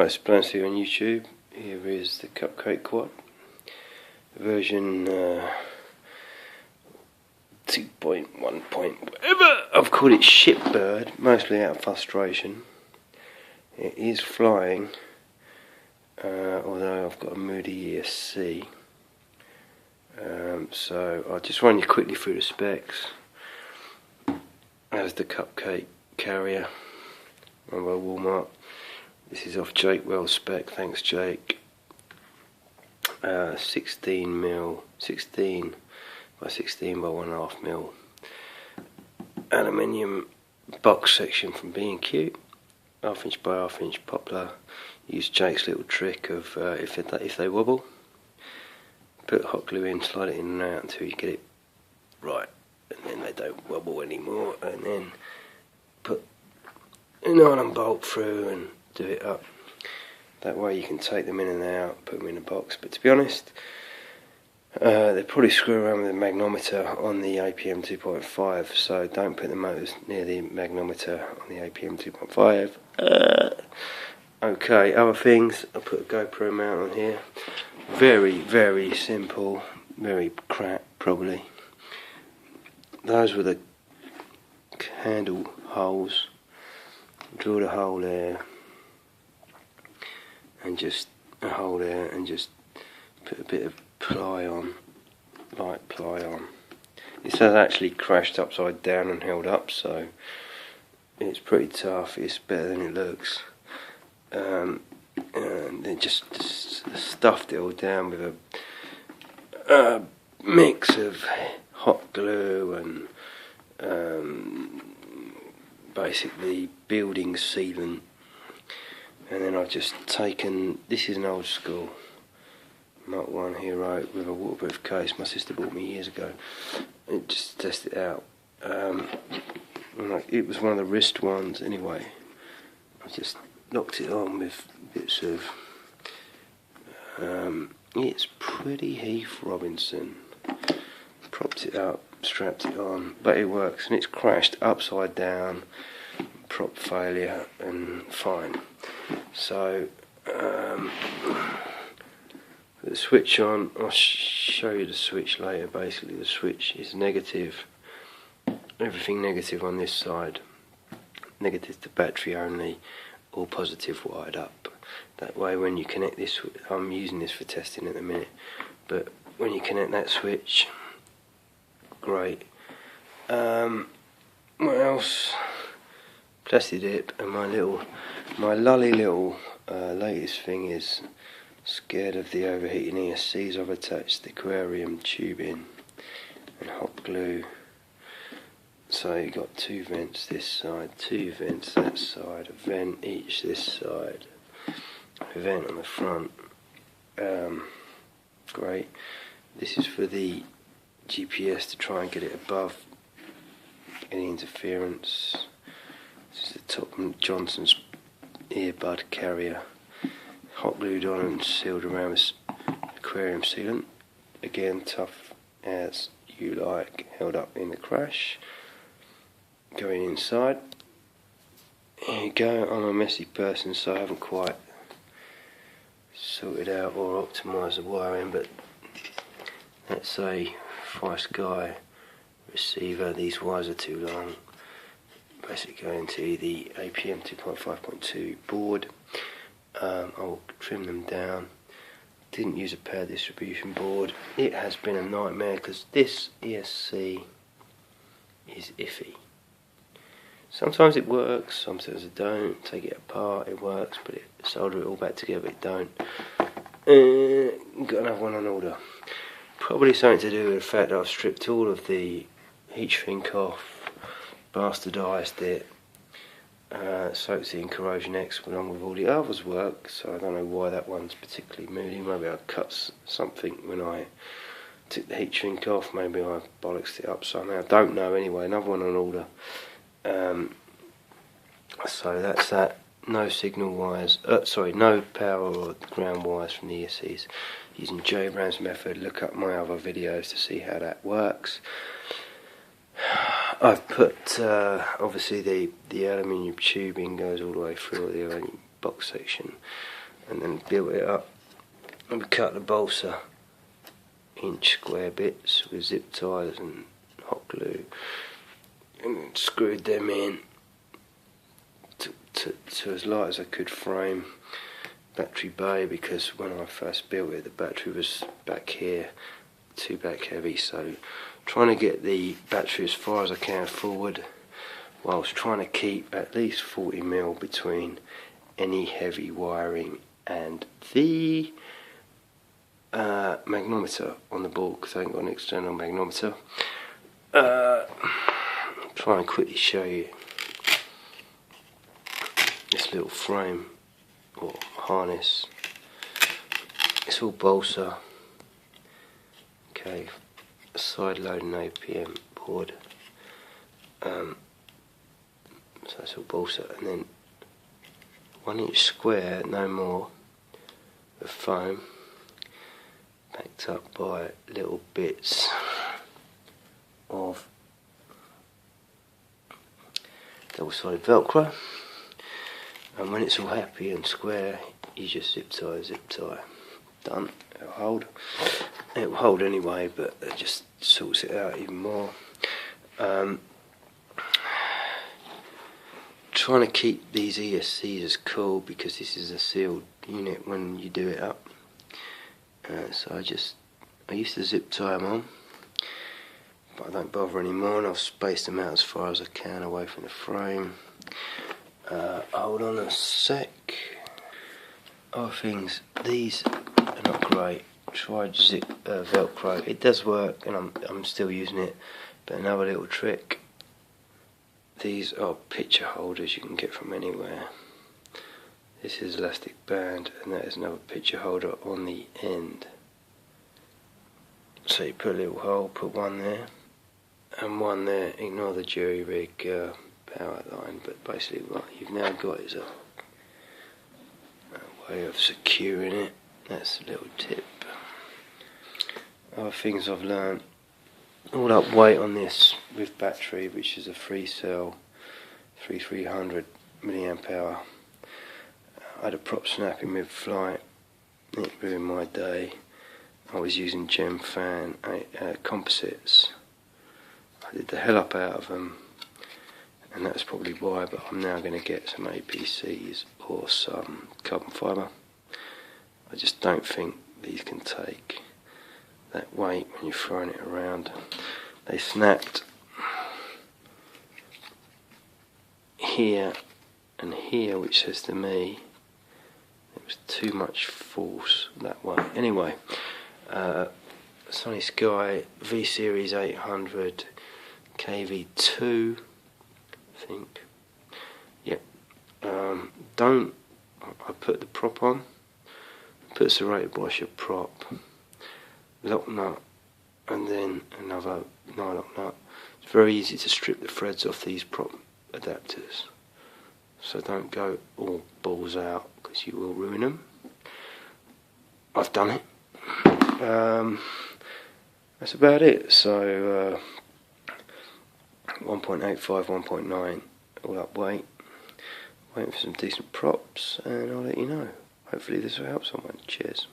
Hi, it's Blance here on YouTube. Here is the CupCake Quad version 2.1 whatever. I've called it Shipbird, mostly out of frustration. It is flying, although I've got a moody ESC. So I'll just run you quickly through the specs. As the CupCake carrier run by Walmart. This is off Jake Wells spec, thanks Jake. 16 by 16 by 1.5 mil. Aluminium box section from B&Q, 1/2 inch by 1/2 inch poplar. Use Jake's little trick of if they wobble, put hot glue in, slide it in and out until you get it right, and then they don't wobble anymore, and then put a nylon bolt through and do it up. That way you can take them in and out, put them in a box. But to be honest, they probably screw around with the magnometer on the APM 2.5, so don't put the motors near the magnometer on the APM 2.5. Okay, other things, I'll put a GoPro mount on here. Very simple, very crap probably. Those were the handle holes. Drill the hole there, and just a hole there, and just put a bit of ply on, light ply on. This has actually crashed upside down and held up, so it's pretty tough. It's better than it looks. And then just stuffed it all down with a mix of hot glue and basically building sealant. And then I've just taken, this is an old school Mark 1 Hero with a waterproof case my sister bought me years ago, and just test it out. It was one of the wrist ones anyway. I just knocked it on with bits of it's pretty Heath Robinson. Propped it up, strapped it on, but it works, and it's crashed upside down, prop failure, and fine. So the switch on, I'll show you the switch later. Basically the switch is negative, everything negative on this side, negative to battery only, all positive wired up. That way when you connect this, I'm using this for testing at the minute, but when you connect that switch, great. What else? Plastic dip, and my lully little latest thing is scared of the overheating ESCs. I've attached the aquarium tubing and hot glue. So you've got 2 vents this side, 2 vents that side, a vent each this side, a vent on the front. Great. This is for the GPS to try and get it above any interference. This is the Top Johnson's earbud carrier, hot glued on and sealed around with aquarium sealant. Again, tough as you like, held up in the crash. Going inside, here you go. I'm a messy person, so I haven't quite sorted out or optimised the wiring, but that's a FiSky receiver. These wires are too long. Basically going to the APM 2.5.2 board. I'll trim them down. Didn't use a power distribution board. It has been a nightmare because this ESC is iffy. Sometimes it works, sometimes it don't. Take it apart, it works, but solder it all back together, it don't. Got another one on order. Probably something to do with the fact that I've stripped all of the heat shrink off, bastardised it, soaked it in Corrosion X along with all the others work, so I don't know why that one's particularly moody. Maybe I cut something when I took the heat shrink off, maybe I bollocksed it up somehow, don't know. Anyway, another one on order. So that's that. No signal wires, no power or ground wires from the ESCs. Using J Brown's method. Look up my other videos to see how that works. I've put obviously the aluminium tubing goes all the way through, or the box section, and then built it up. And we cut the balsa inch square bits with zip ties and hot glue, and screwed them in to as light as I could frame battery bay, because when I first built it the battery was back here, too back heavy, so trying to get the battery as far as I can forward whilst trying to keep at least 40mm between any heavy wiring and the magnometer on the board, because I ain't got an external magnometer. Try and quickly show you this little frame or harness. It's all balsa. Okay, side loading APM board. So it's all balsa, and then 1 inch square, no more, of foam, backed up by little bits of double-sided Velcro. And when it's all happy and square, you just zip tie. Done. It'll hold. It will hold anyway, but it just sorts it out even more. Trying to keep these ESCs as cool, because this is a sealed unit when you do it up. So I used to zip tie them on, but I don't bother anymore, and I've spaced them out as far as I can away from the frame. Hold on a sec. Other things, these are not great. Tried Velcro. It does work, and I'm still using it. But another little trick. These are picture holders you can get from anywhere. This is elastic band, and that is another picture holder on the end. So you put a little hole, put one there, and one there. Ignore the jury rig power line, but basically what you've now got is a way of securing it. That's a little tip. Other things I've learned: all up weight on this with battery, which is a 3-cell 3300 milliamp hour. I had a prop snapping mid-flight. It ruined my day. I was using Gem fan composites. I did the hell up out of them, and that's probably why, but I'm now going to get some APCs or some carbon fibre. I just don't think these can take that weight when you're throwing it around. They snapped here and here, which says to me it was too much force that way. Anyway, Sunny Sky V Series 800 KV2, I think. Yep. I put the prop on, put a serrated washer prop, lock nut, and then another nylock nut. It's very easy to strip the threads off these prop adapters, so don't go all balls out, because you will ruin them. I've done it. That's about it. So 1.85, 1.9 all up weight. Waiting for some decent props, and I'll let you know. Hopefully this will help someone. Cheers.